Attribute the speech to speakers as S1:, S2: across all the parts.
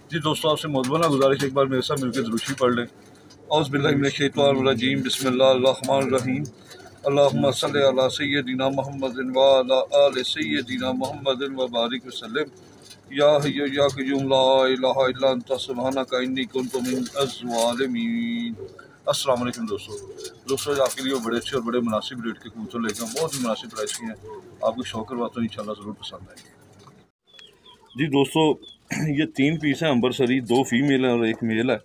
S1: जी दोस्तों, आपसे मौजूदा गुजारिश एक बार मेरे साथ मिलकर दुरूशी पढ़ लें। औज़ु बिल्लाहि मिनश्शैतानिर्रजीम, बिस्मिल्लाहिर्रहमानिर्रहीम। अल्लाहुम्मा सल्लि अला सय्यदिना मुहम्मदिन व अला आलि सय्यदिना मुहम्मदिन व बारिक वसल्लम। या हय्यु या क़य्यूम ला इलाहा इल्ला अंता सुब्हानका इन्नी कुन्तु मिनज़ ज़ालिमीन। अस्सलाम वालेकुम दोस्तों, आपके लिए बड़े अच्छे और बड़े मुनासिब रेट के कबूतर लेकर बहुत ही मुनासिब प्राइस की हैं। आपको शौक करवाता हूँ, इंशाल्लाह ज़रूर पसंद आएंगे। जी दोस्तों, ये 3 पीस हैं अंबरसरी, 2 फीमेल हैं और 1 मेल है।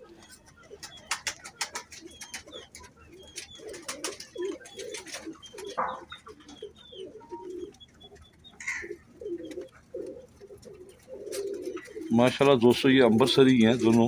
S1: माशाल्लाह दोस्तों, ये अंबरसरी हैं दोनों।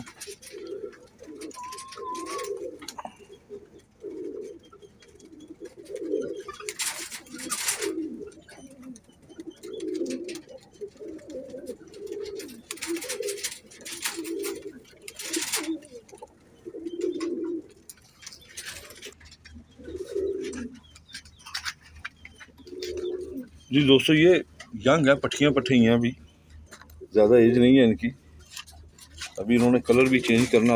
S1: जी दोस्तों, ये यंग है, पट्ठियाँ हैं, अभी ज़्यादा एज नहीं है इनकी। अभी इन्होंने कलर भी चेंज करना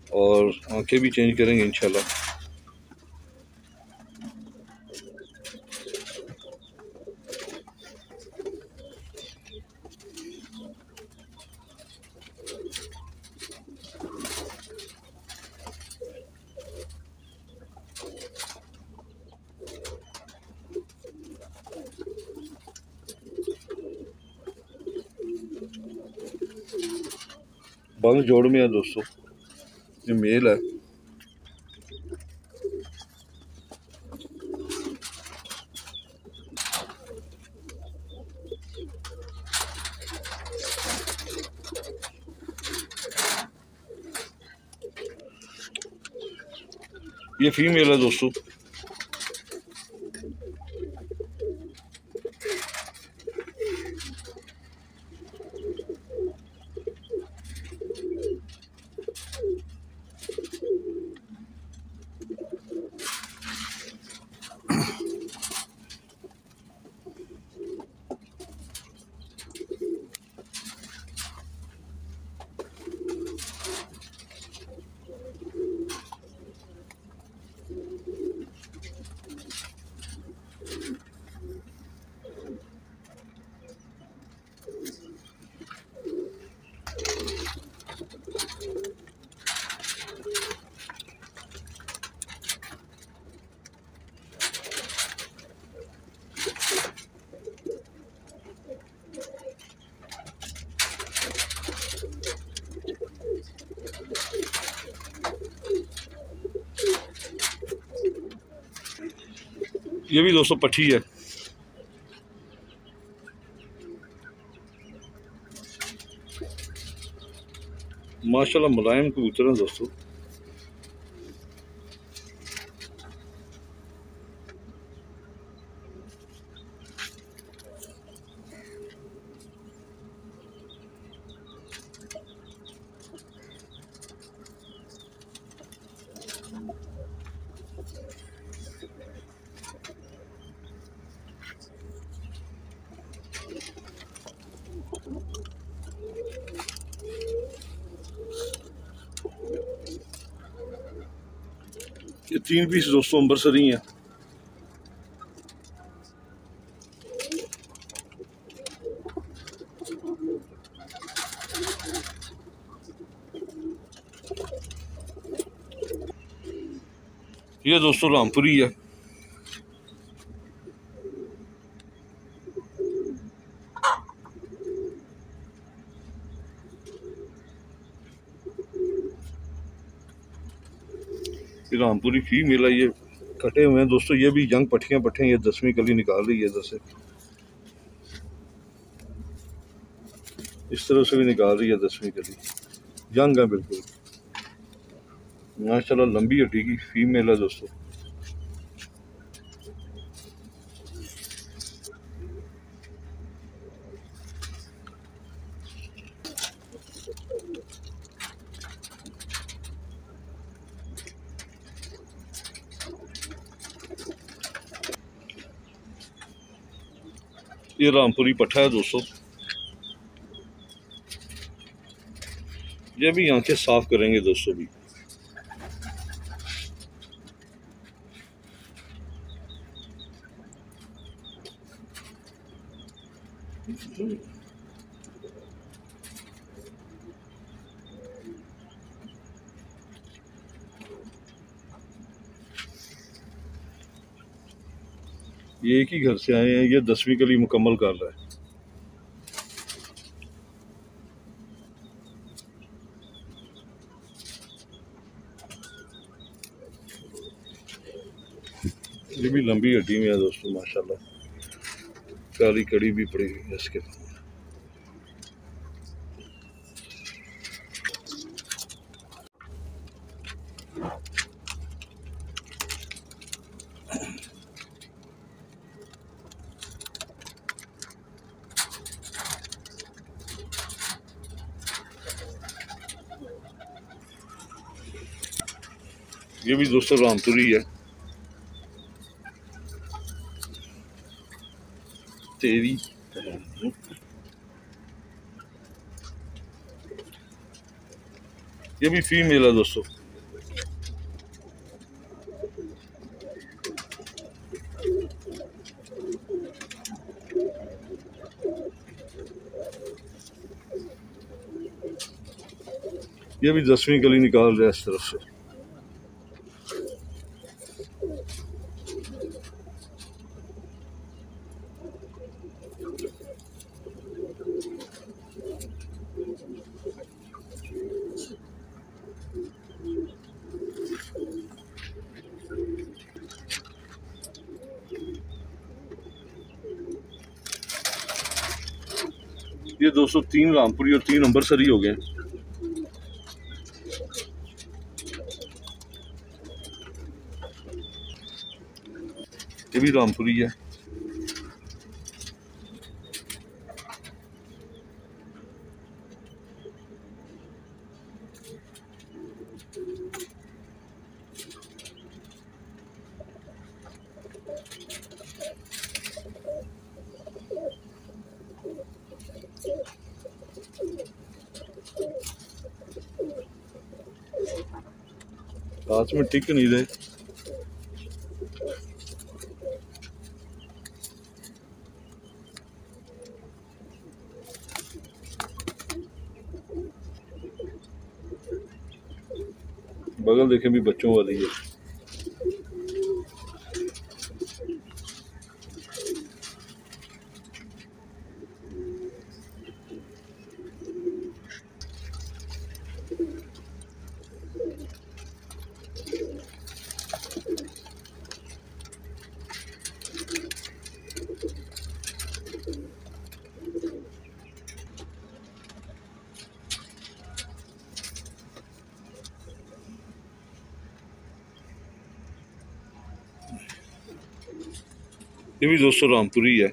S1: और आंखें भी चेंज करेंगे इंशाल्लाह। बंग जोड़ में है दोस्तों, ये मेल है। ये फीमेल है दोस्तों। ये भी दोस्तों पट्ठी है। माशाल्लाह मुलायम कबूतर हैं दोस्तों। ये 3 पीस दोस्तों अंबरसरी हैं। ये दोस्तों रामपुरी है। रामपुरी फीमेल है, ये कटे हुए हैं दोस्तों। ये भी यंग पट्ठियाँ ये 10वीं कली निकाल रही है इधर से, इस तरह से भी निकाल रही है 10वीं कली। यंग है बिल्कुल, माशाल्लाह लंबी हड्डी की फीमेल है दोस्तों। ये रामपुरी पट्ठा है दोस्तों। ये भी आंखें साफ करेंगे दोस्तों भी। ये एक ही घर से आए हैं, ये 10वीं कली मुकम्मल कर रहा है। ये भी लंबी हड्डी में है दोस्तों माशाल्लाह, काली कड़ी भी पड़ी हुई है इसके। ये भी दोस्तों रामपुरी है, तेरी। ये भी फीमेल है दोस्तों। ये भी 10वीं कली निकाल रहा है इस तरफ से। ये 203 रामपुरी और 3 अंबरसरी हो गए। ये भी रामपुरी है। हाथ में टिक नहीं रहे। बगल देखें भी बच्चों वाली है। ये भी दोस्तों रामपुरी है।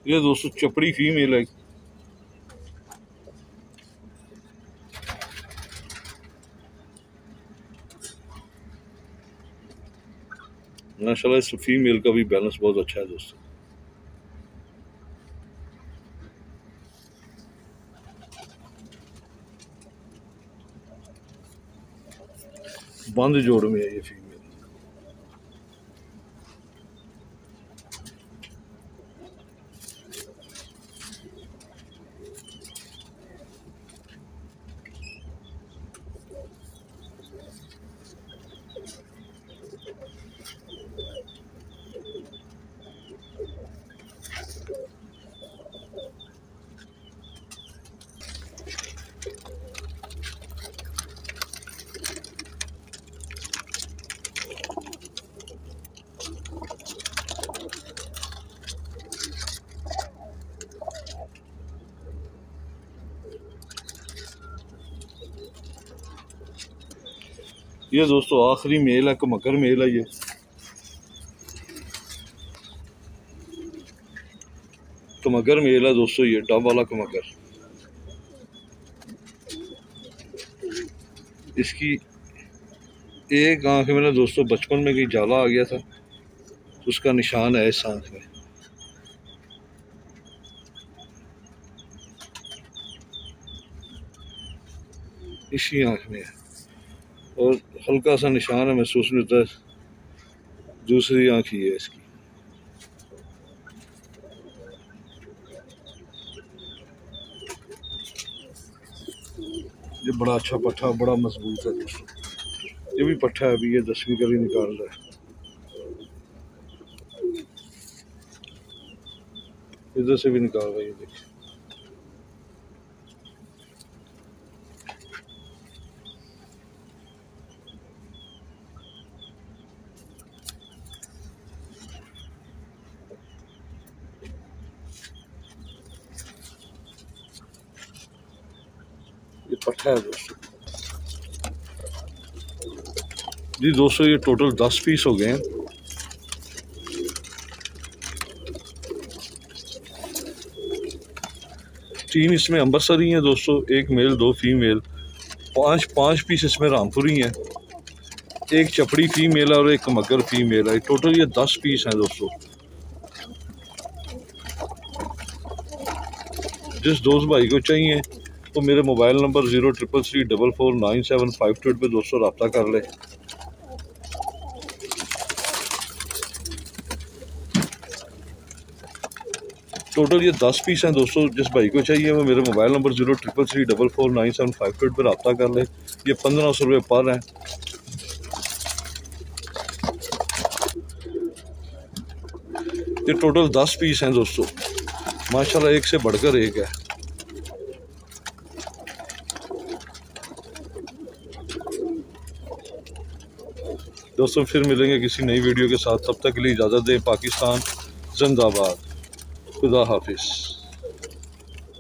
S1: ये दोस्तों चपड़ी फीमेल है। माशाल्लाह इस फीमेल का भी बैलेंस बहुत अच्छा है दोस्तों। बंद जोड़ में है ये फीमेल। ये दोस्तों आखिरी मेल है, कमकर मेल है। ये कमकर मेल है दोस्तों, ये डब वाला कमकर। इसकी एक आंख में ना दोस्तों बचपन में कहीं जाला आ गया था, तो उसका निशान है इस आंख में। इसी आंख में है और हल्का सा निशान है, महसूस नहीं होता। दूसरी आंख ही है इसकी। ये बड़ा अच्छा पट्ठा, बड़ा मजबूत है दोस्तों। ये भी पट्ठा है, अभी ये 10वीं कली निकाल रहा है। इधर से भी निकाल रहा है, ये देखिए। ये पट्ठा है दोस्तों। जी दोस्तों, ये टोटल 10 पीस हो गए हैं। तीन इसमें अम्बरसरी हैं दोस्तों, एक मेल 2 फीमेल। पाँच पीस इसमें रामपुरी हैं, एक चपड़ी फीमेल है और एक मगर फीमेल है। टोटल ये 10 पीस हैं दोस्तों। जिस दोस्त भाई को चाहिए तो मेरे मोबाइल नंबर 0333449758 पे दोस्तों रब्ता कर ले। टोटल ये 10 पीस हैं दोस्तों। जिस भाई को चाहिए वो मेरे मोबाइल नंबर 0333449758 पर रब्ता कर ले। ये 1500 रुपये पर हैं। ये टोटल 10 पीस हैं दोस्तों, माशाल्लाह एक से बढ़कर एक है। दोस्तों फिर मिलेंगे किसी नई वीडियो के साथ, तब तक के लिए इजाज़त दें। पाकिस्तान जिंदाबाद, खुदा हाफिज़।